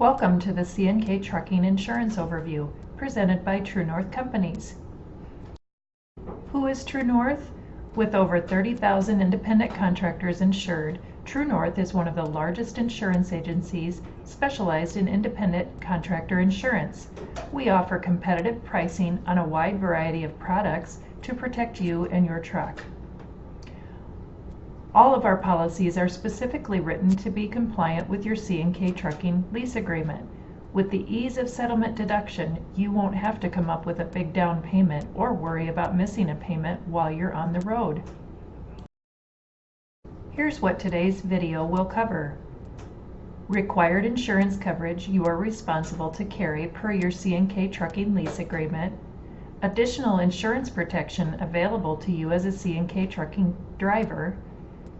Welcome to the C&K Trucking Insurance Overview, presented by True North Companies. Who is True North? With over 30,000 independent contractors insured, True North is one of the largest insurance agencies specialized in independent contractor insurance. We offer competitive pricing on a wide variety of products to protect you and your truck. All of our policies are specifically written to be compliant with your C&K Trucking lease agreement. With the ease of settlement deduction, you won't have to come up with a big down payment or worry about missing a payment while you're on the road. Here's what today's video will cover. Required insurance coverage you are responsible to carry per your C&K Trucking lease agreement. Additional insurance protection available to you as a C&K Trucking driver.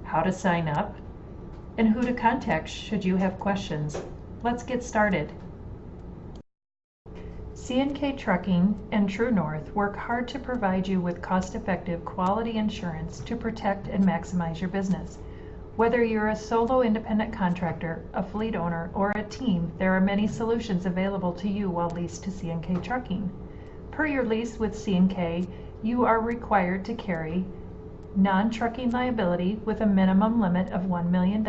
How to sign up, and who to contact should you have questions. Let's get started. C&K Trucking and True North work hard to provide you with cost-effective quality insurance to protect and maximize your business. Whether you're a solo independent contractor, a fleet owner, or a team, there are many solutions available to you while leased to C&K Trucking. Per your lease with C&K, you are required to carry non-trucking liability with a minimum limit of $1 million,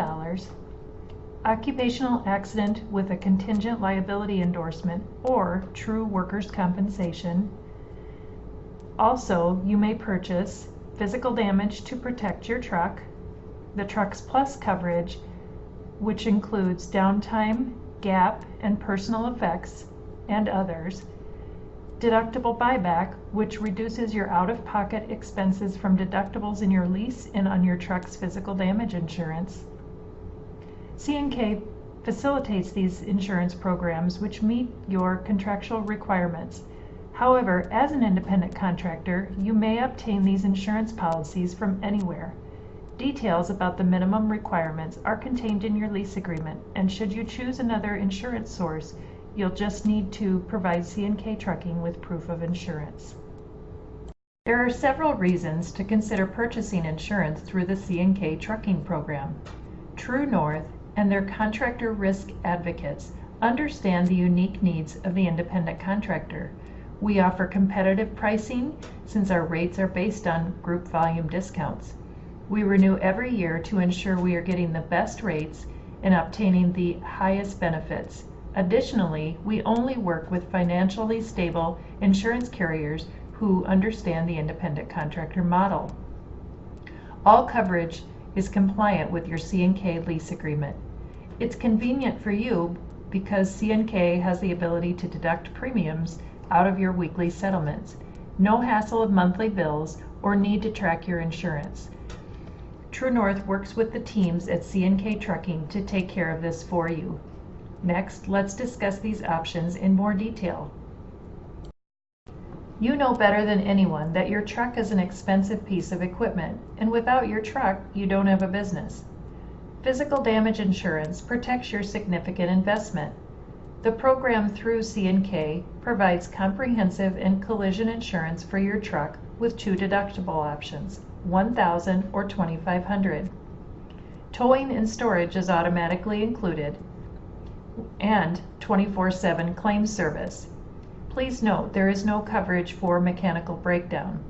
occupational accident with a contingent liability endorsement or true workers' compensation. Also, you may purchase physical damage to protect your truck, the Trucks Plus coverage, which includes downtime, gap, and personal effects, and others. Deductible buyback, which reduces your out-of-pocket expenses from deductibles in your lease and on your truck's physical damage insurance. C&K facilitates these insurance programs which meet your contractual requirements. However, as an independent contractor, you may obtain these insurance policies from anywhere. Details about the minimum requirements are contained in your lease agreement, and should you choose another insurance source, you'll just need to provide C&K Trucking with proof of insurance. There are several reasons to consider purchasing insurance through the C&K Trucking program. True North and their contractor risk advocates understand the unique needs of the independent contractor. We offer competitive pricing since our rates are based on group volume discounts. We renew every year to ensure we are getting the best rates and obtaining the highest benefits. Additionally, we only work with financially stable insurance carriers who understand the independent contractor model. All coverage is compliant with your C&K lease agreement. It's convenient for you because C&K has the ability to deduct premiums out of your weekly settlements. No hassle of monthly bills or need to track your insurance. True North works with the teams at C&K Trucking to take care of this for you. Next, let's discuss these options in more detail. You know better than anyone that your truck is an expensive piece of equipment, and without your truck, you don't have a business. Physical damage insurance protects your significant investment. The program through C&K provides comprehensive and collision insurance for your truck with two deductible options, $1,000 or $2,500. Towing and storage is automatically included, and 24/7 claim service. Please note there is no coverage for mechanical breakdown.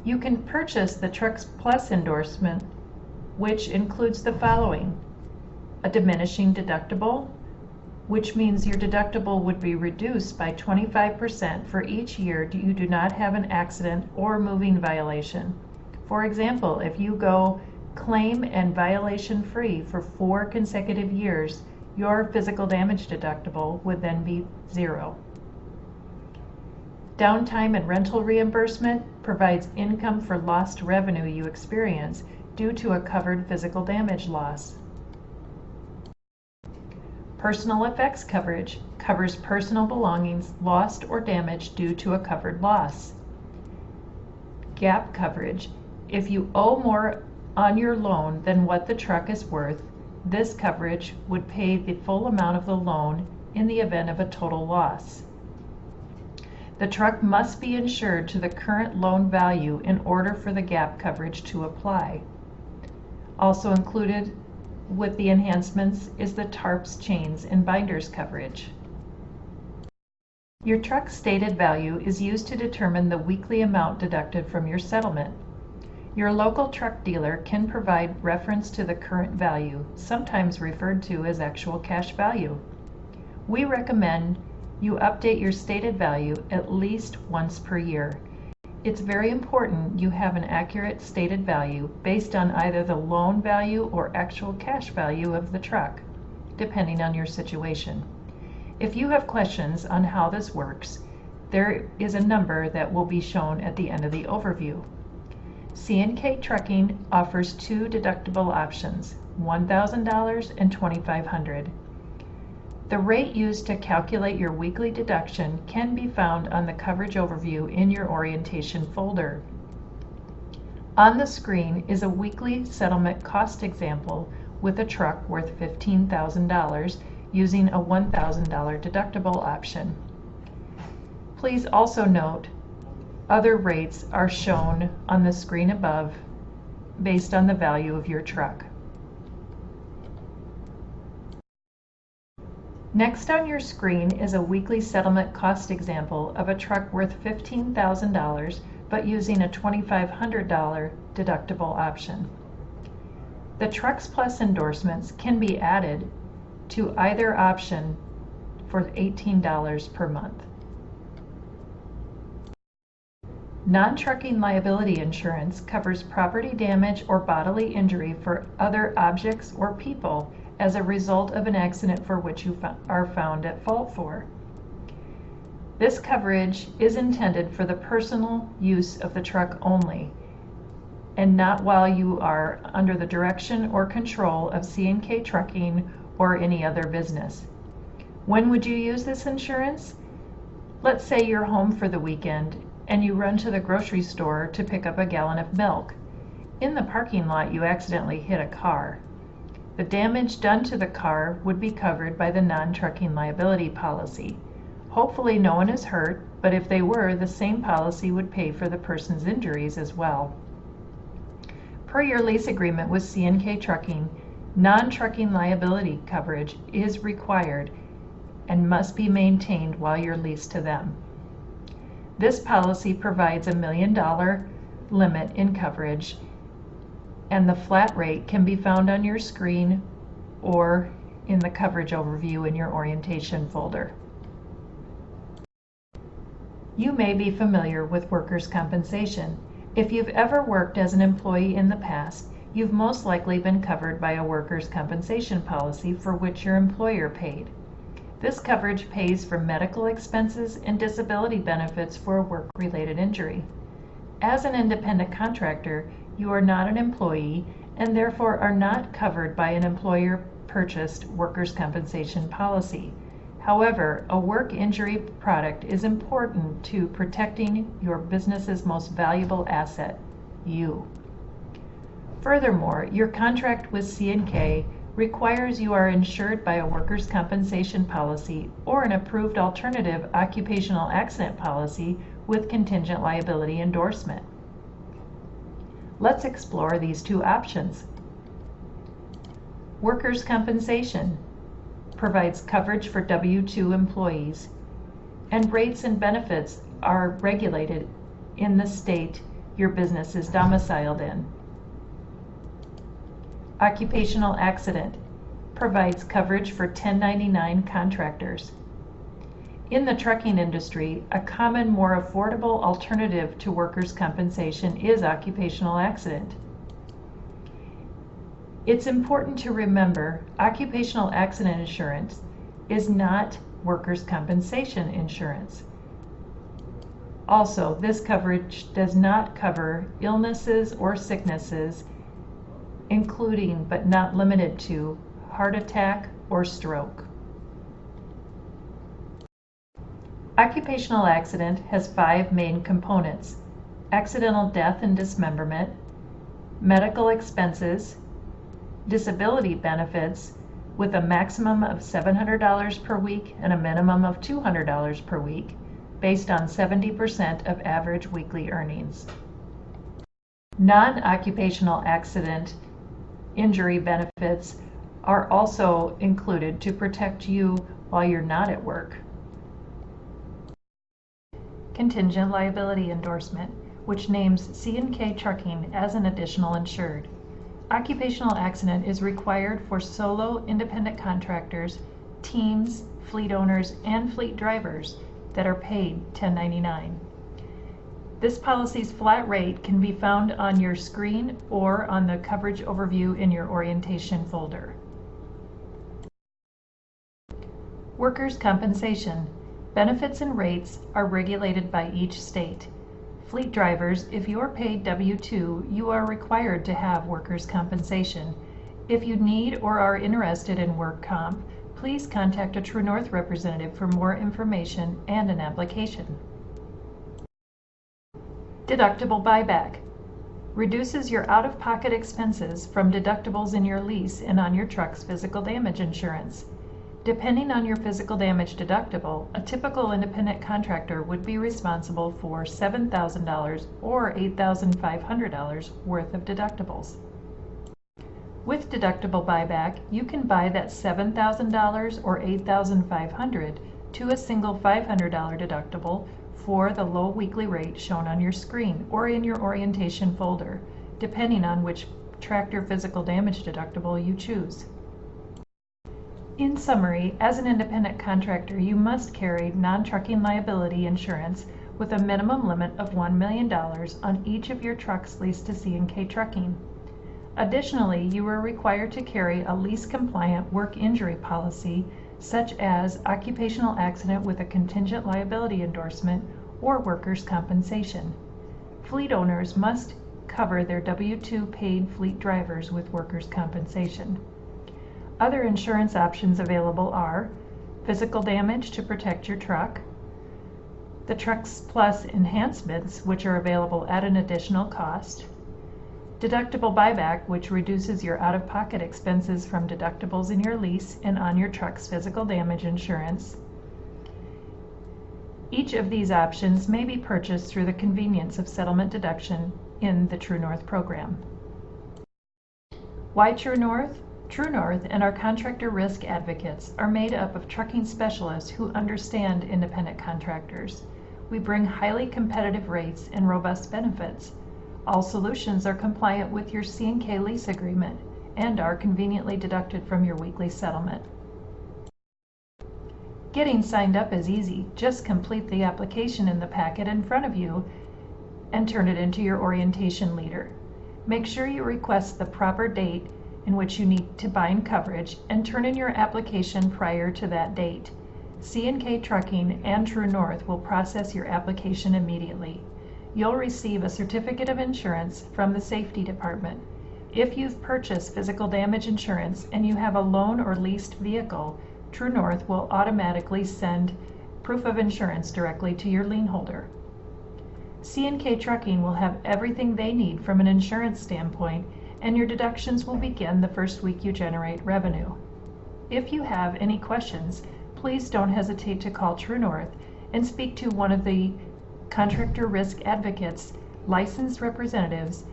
You can purchase the Trucks Plus endorsement, which includes the following: a diminishing deductible, which means your deductible would be reduced by 25% for each year you do not have an accident or moving violation. For example, if you go claim and violation free for 4 consecutive years, your physical damage deductible would then be $0. Downtime and rental reimbursement provides income for lost revenue you experience due to a covered physical damage loss. Personal effects coverage covers personal belongings lost or damaged due to a covered loss. Gap coverage: if you owe more on your loan than what the truck is worth, this coverage would pay the full amount of the loan in the event of a total loss. The truck must be insured to the current loan value in order for the gap coverage to apply. Also included with the enhancements is the tarps, chains, and binders coverage. Your truck's stated value is used to determine the weekly amount deducted from your settlement. Your local truck dealer can provide reference to the current value, sometimes referred to as actual cash value. We recommend you update your stated value at least once per year. It's very important you have an accurate stated value based on either the loan value or actual cash value of the truck, depending on your situation. If you have questions on how this works, there is a number that will be shown at the end of the overview. C&K Trucking offers two deductible options, $1,000 and $2,500. The rate used to calculate your weekly deduction can be found on the coverage overview in your orientation folder. On the screen is a weekly settlement cost example with a truck worth $15,000 using a $1,000 deductible option. Please also note other rates are shown on the screen above based on the value of your truck. Next on your screen is a weekly settlement cost example of a truck worth $15,000 but using a $2,500 deductible option. The Trucks Plus endorsements can be added to either option for $18 per month. Non-trucking liability insurance covers property damage or bodily injury for other objects or people as a result of an accident for which you are found at fault for. This coverage is intended for the personal use of the truck only, and not while you are under the direction or control of C&K Trucking or any other business. When would you use this insurance? Let's say you're home for the weekend and you run to the grocery store to pick up a gallon of milk. In the parking lot, you accidentally hit a car. The damage done to the car would be covered by the non-trucking liability policy. Hopefully no one is hurt, but if they were, the same policy would pay for the person's injuries as well. Per your lease agreement with C&K Trucking, non-trucking liability coverage is required and must be maintained while you're leased to them. This policy provides a $1 million limit in coverage, and the flat rate can be found on your screen or in the coverage overview in your orientation folder. You may be familiar with workers' compensation. If you've ever worked as an employee in the past, you've most likely been covered by a workers' compensation policy for which your employer paid. This coverage pays for medical expenses and disability benefits for a work-related injury. As an independent contractor, you are not an employee and therefore are not covered by an employer-purchased workers' compensation policy. However, a work injury product is important to protecting your business's most valuable asset, you. Furthermore, your contract with C&K requires you are insured by a workers' compensation policy or an approved alternative occupational accident policy with contingent liability endorsement. Let's explore these two options. Workers' compensation provides coverage for W-2 employees, and rates and benefits are regulated in the state your business is domiciled in. Occupational accident provides coverage for 1099 contractors. In the trucking industry, a common, more affordable alternative to workers' compensation is occupational accident. It's important to remember occupational accident insurance is not workers' compensation insurance. Also, this coverage does not cover illnesses or sicknesses, including but not limited to heart attack or stroke. Occupational accident has 5 main components: accidental death and dismemberment, medical expenses, disability benefits with a maximum of $700 per week and a minimum of $200 per week, based on 70% of average weekly earnings. Non-occupational accident injury benefits are also included to protect you while you're not at work. Contingent liability endorsement, which names C&K Trucking as an additional insured. Occupational accident is required for solo independent contractors, teams, fleet owners, and fleet drivers that are paid 1099. This policy's flat rate can be found on your screen or on the coverage overview in your orientation folder. Workers' compensation. Benefits and rates are regulated by each state. Fleet drivers, if you are paid W-2, you are required to have workers' compensation. If you need or are interested in work comp, please contact a True North representative for more information and an application. Deductible buyback. Reduces your out-of-pocket expenses from deductibles in your lease and on your truck's physical damage insurance. Depending on your physical damage deductible, a typical independent contractor would be responsible for $7,000 or $8,500 worth of deductibles. With deductible buyback, you can buy that $7,000 or $8,500 to a single $500 deductible for the low weekly rate shown on your screen or in your orientation folder, depending on which tractor physical damage deductible you choose. In summary, as an independent contractor, you must carry non-trucking liability insurance with a minimum limit of $1 million on each of your trucks leased to C&K Trucking. Additionally, you are required to carry a lease-compliant work injury policy, such as occupational accident with a contingent liability endorsement or workers' compensation. Fleet owners must cover their W-2 paid fleet drivers with workers' compensation. Other insurance options available are physical damage to protect your truck, the Trucks Plus enhancements, which are available at an additional cost, deductible buyback, which reduces your out-of-pocket expenses from deductibles in your lease and on your truck's physical damage insurance. Each of these options may be purchased through the convenience of settlement deduction in the True North program. Why True North? True North and our contractor risk advocates are made up of trucking specialists who understand independent contractors. We bring highly competitive rates and robust benefits. All solutions are compliant with your C&K lease agreement and are conveniently deducted from your weekly settlement. Getting signed up is easy. Just complete the application in the packet in front of you and turn it into your orientation leader. Make sure you request the proper date in which you need to bind coverage and turn in your application prior to that date. C&K Trucking and True North will process your application immediately. You'll receive a certificate of insurance from the safety department. If you've purchased physical damage insurance and you have a loan or leased vehicle, True North will automatically send proof of insurance directly to your lien holder. C&K Trucking will have everything they need from an insurance standpoint, and your deductions will begin the first week you generate revenue. If you have any questions, please don't hesitate to call True North and speak to one of the Contractor Risk Advocates licensed representatives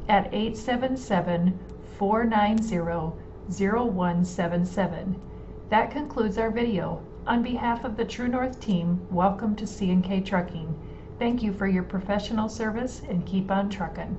at 877-490-0177. That concludes our video. On behalf of the True North team, welcome to C&K Trucking. Thank you for your professional service and keep on truckin'.